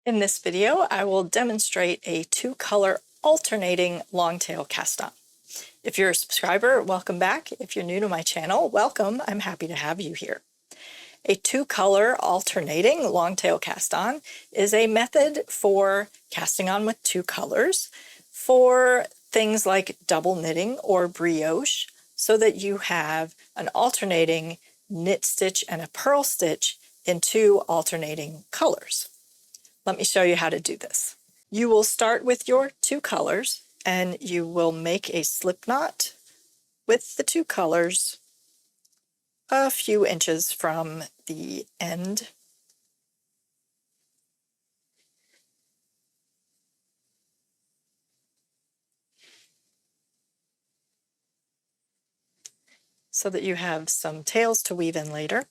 In this video, I will demonstrate a two-color alternating long-tail cast-on. If you're a subscriber, welcome back. If you're new to my channel, welcome. I'm happy to have you here. A two-color alternating long-tail cast-on is a method for casting on with two colors for things like double knitting or brioche, so that you have an alternating knit stitch and a purl stitch in two alternating colors. Let me show you how to do this. You will start with your two colors and you will make a slip knot with the two colors a few inches from the end. So that you have some tails to weave in later.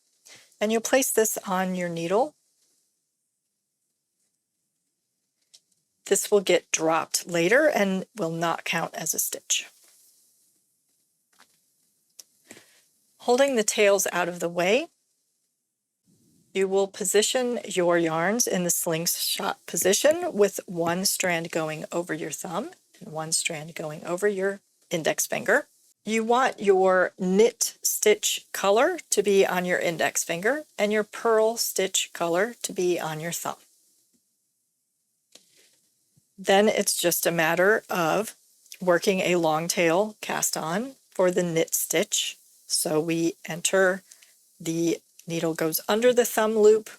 And you'll place this on your needle. This will get dropped later and will not count as a stitch. Holding the tails out of the way, you will position your yarns in the slingshot position with one strand going over your thumb and one strand going over your index finger. You want your knit stitch color to be on your index finger and your purl stitch color to be on your thumb. Then it's just a matter of working a long tail cast on for the knit stitch. So we enter, the needle goes under the thumb loop,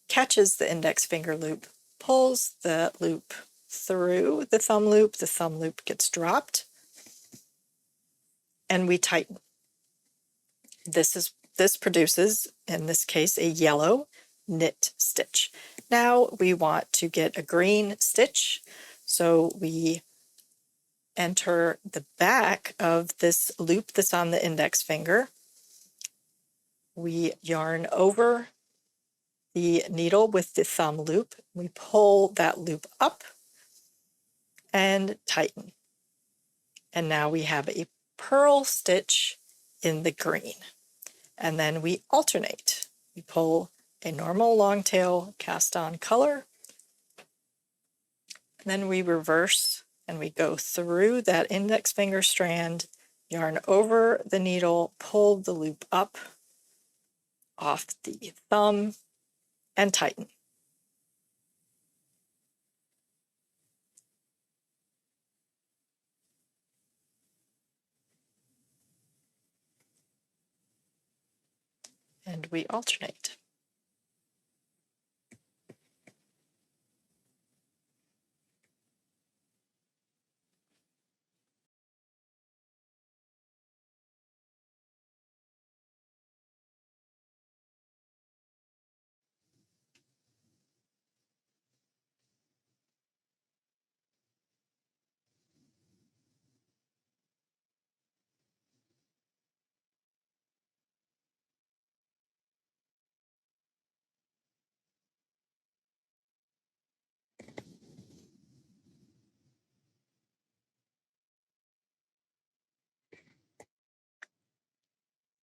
catches the index finger loop, pulls the loop through the thumb loop gets dropped, and we tighten. This produces, in this case, a yellow knit stitch. Now we want to get a green stitch, so we enter the back of this loop that's on the index finger. We yarn over the needle with the thumb loop. We pull that loop up and tighten. And now we have a purl stitch in the green. And then we alternate. We pull a normal long tail cast on color, and then we reverse and we go through that index finger strand, yarn over the needle, pull the loop up off the thumb, and tighten. And we alternate.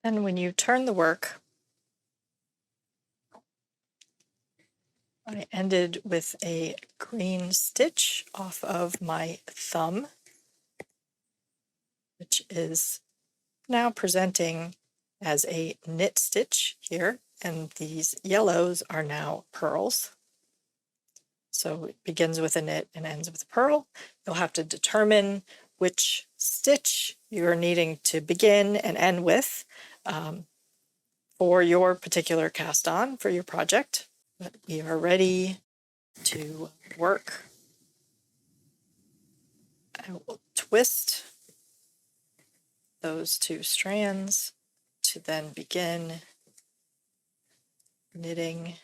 And when you turn the work, I ended with a green stitch off of my thumb, which is now presenting as a knit stitch here, and these yellows are now purls. So it begins with a knit and ends with a purl. You'll have to determine which stitch you're needing to begin and end with for your particular cast on for your project. But we are ready to work. I will twist those two strands to then begin knitting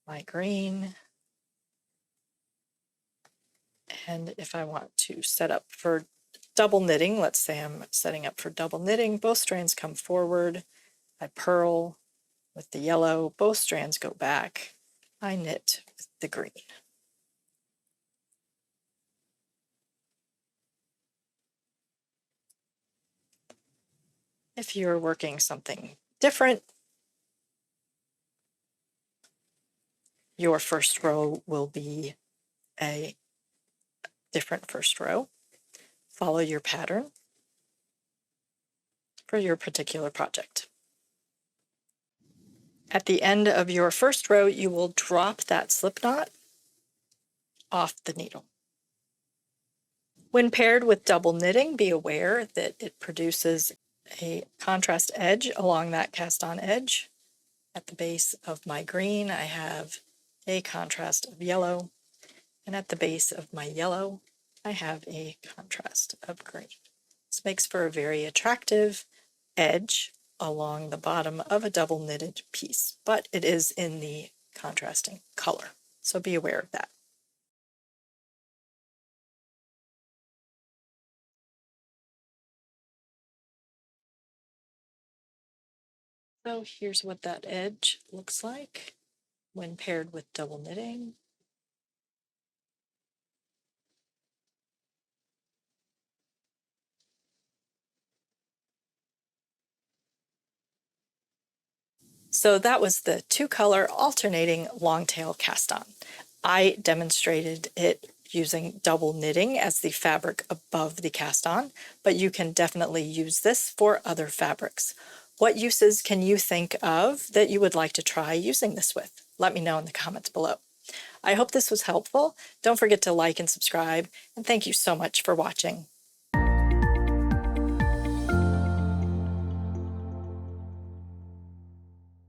my green. And if I want to set up for double knitting, let's say I'm setting up for double knitting, both strands come forward, I purl with the yellow, both strands go back, I knit with the green. If you're working something different, your first row will be a different first row. Follow your pattern for your particular project. At the end of your first row, you will drop that slip knot off the needle. When paired with double knitting, be aware that it produces a contrast edge along that cast-on edge. At the base of my green, I have a contrast of yellow, and at the base of my yellow, I have a contrast of green. This makes for a very attractive edge along the bottom of a double knitted piece, but it is in the contrasting color, so be aware of that. So here's what that edge looks like when paired with double knitting. So that was the two-color alternating long-tail cast-on. I demonstrated it using double knitting as the fabric above the cast-on, but you can definitely use this for other fabrics. What uses can you think of that you would like to try using this with? Let me know in the comments below. I hope this was helpful. Don't forget to like and subscribe, and thank you so much for watching.